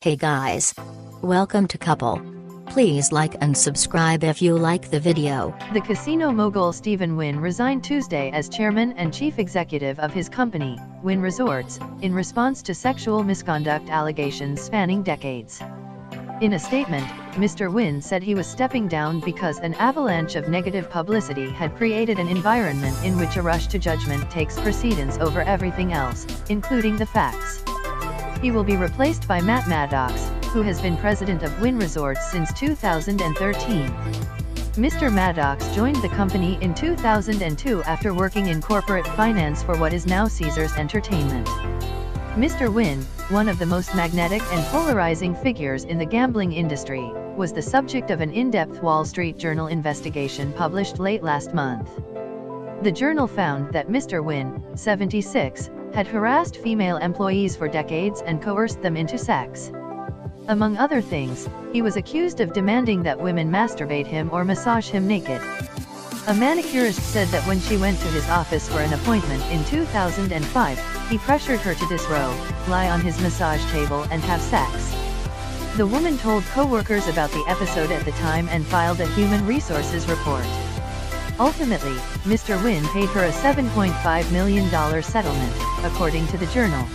Hey guys. Welcome to Cuple. Please like and subscribe if you like the video. The casino mogul Stephen Wynn resigned Tuesday as chairman and chief executive of his company, Wynn Resorts, in response to sexual misconduct allegations spanning decades. In a statement, Mr. Wynn said he was stepping down because an avalanche of negative publicity had created an environment in which a rush to judgment takes precedence over everything else, including the facts. He will be replaced by Matt Maddox, who has been president of Wynn Resorts since 2013. Mr. Maddox joined the company in 2002 after working in corporate finance for what is now Caesars Entertainment. Mr. Wynn, one of the most magnetic and polarizing figures in the gambling industry, was the subject of an in-depth Wall Street Journal investigation published late last month. The journal found that Mr. Wynn, 76, had harassed female employees for decades and coerced them into sex. Among other things, he was accused of demanding that women masturbate him or massage him naked. A manicurist said that when she went to his office for an appointment in 2005, he pressured her to disrobe, lie on his massage table and have sex. The woman told co-workers about the episode at the time and filed a human resources report. Ultimately, Mr. Wynn paid her a $7.5 million settlement, according to the journal.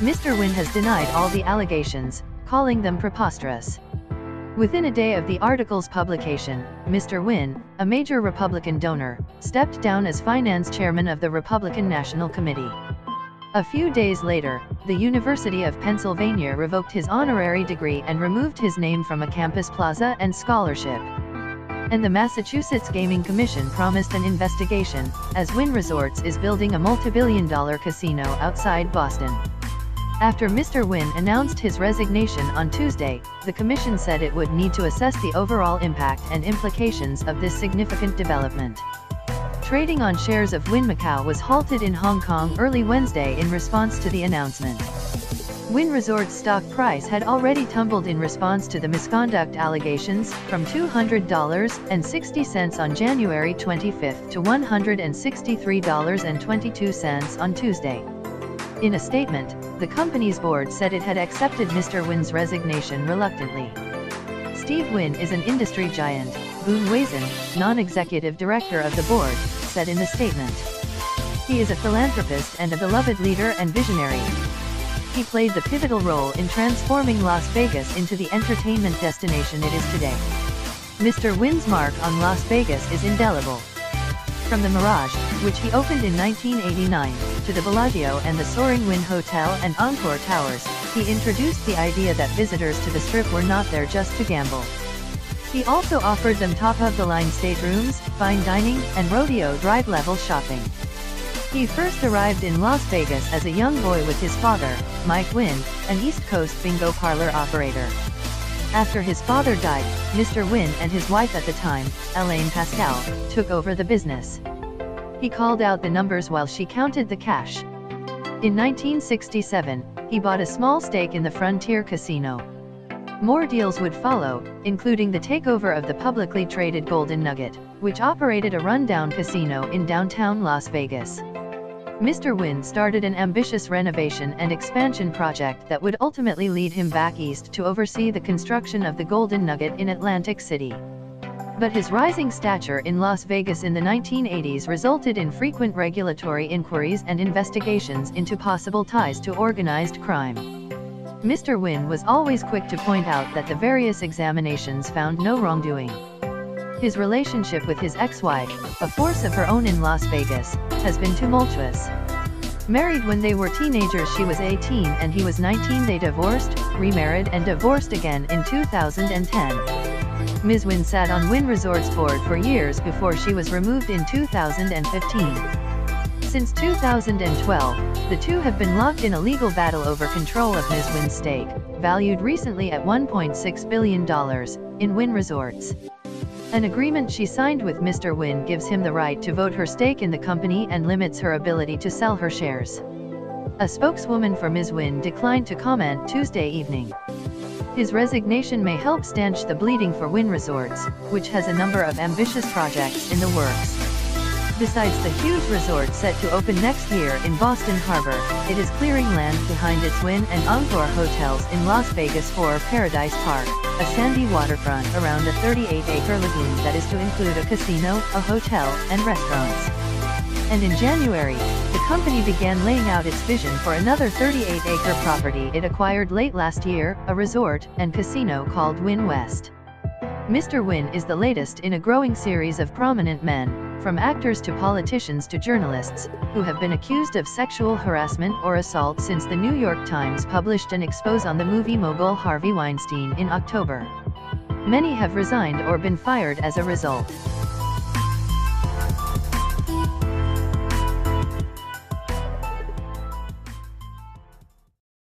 Mr. Wynn has denied all the allegations, calling them preposterous. Within a day of the article's publication, Mr. Wynn, a major Republican donor, stepped down as finance chairman of the Republican National Committee. A few days later, the University of Pennsylvania revoked his honorary degree and removed his name from a campus plaza and scholarship. And the Massachusetts Gaming Commission promised an investigation, as Wynn Resorts is building a multi-billion-dollar casino outside Boston. After Mr. Wynn announced his resignation on Tuesday, the commission said it would need to assess the overall impact and implications of this significant development. Trading on shares of Wynn Macau was halted in Hong Kong early Wednesday in response to the announcement. Wynn Resorts' stock price had already tumbled in response to the misconduct allegations, from $200.60 on January 25 to $163.22 on Tuesday. In a statement, the company's board said it had accepted Mr. Wynn's resignation reluctantly. Steve Wynn is an industry giant, Boone Wazin, non-executive director of the board, said in the statement. He is a philanthropist and a beloved leader and visionary. He played the pivotal role in transforming Las Vegas into the entertainment destination it is today. Mr. Wynn's mark on Las Vegas is indelible. From the Mirage, which he opened in 1989, to the Bellagio and the soaring Wynn Hotel and Encore Towers, he introduced the idea that visitors to the Strip were not there just to gamble. He also offered them top-of-the-line staterooms, fine dining, and rodeo drive-level shopping. He first arrived in Las Vegas as a young boy with his father, Mike Wynn, an East Coast bingo parlor operator. After his father died, Mr. Wynn and his wife at the time, Elaine Pascal, took over the business. He called out the numbers while she counted the cash. In 1967, he bought a small stake in the Frontier Casino. More deals would follow, including the takeover of the publicly traded Golden Nugget, which operated a rundown casino in downtown Las Vegas. Mr. Wynn started an ambitious renovation and expansion project that would ultimately lead him back east to oversee the construction of the Golden Nugget in Atlantic City. But his rising stature in Las Vegas in the 1980s resulted in frequent regulatory inquiries and investigations into possible ties to organized crime. Mr. Wynn was always quick to point out that the various examinations found no wrongdoing. His relationship with his ex-wife, a force of her own in Las Vegas, has been tumultuous. Married when they were teenagers, she was 18 and he was 19. They divorced, remarried and divorced again in 2010. Ms. Wynn sat on Wynn Resorts' board for years before she was removed in 2015. Since 2012, the two have been locked in a legal battle over control of Ms. Wynn's stake, valued recently at $1.6 billion, in Wynn Resorts. An agreement she signed with Mr. Wynn gives him the right to vote her stake in the company and limits her ability to sell her shares. A spokeswoman for Ms. Wynn declined to comment Tuesday evening. His resignation may help stanch the bleeding for Wynn Resorts, which has a number of ambitious projects in the works. Besides the huge resort set to open next year in Boston Harbor, it is clearing land behind its Wynn and Encore hotels in Las Vegas for Paradise Park, a sandy waterfront around a 38-acre lagoon that is to include a casino, a hotel, and restaurants. And in January, the company began laying out its vision for another 38-acre property it acquired late last year, a resort and casino called Wynn West. Mr. Wynn is the latest in a growing series of prominent men, from actors to politicians to journalists, who have been accused of sexual harassment or assault since the New York Times published an expose on the movie mogul Harvey Weinstein in October. Many have resigned or been fired as a result.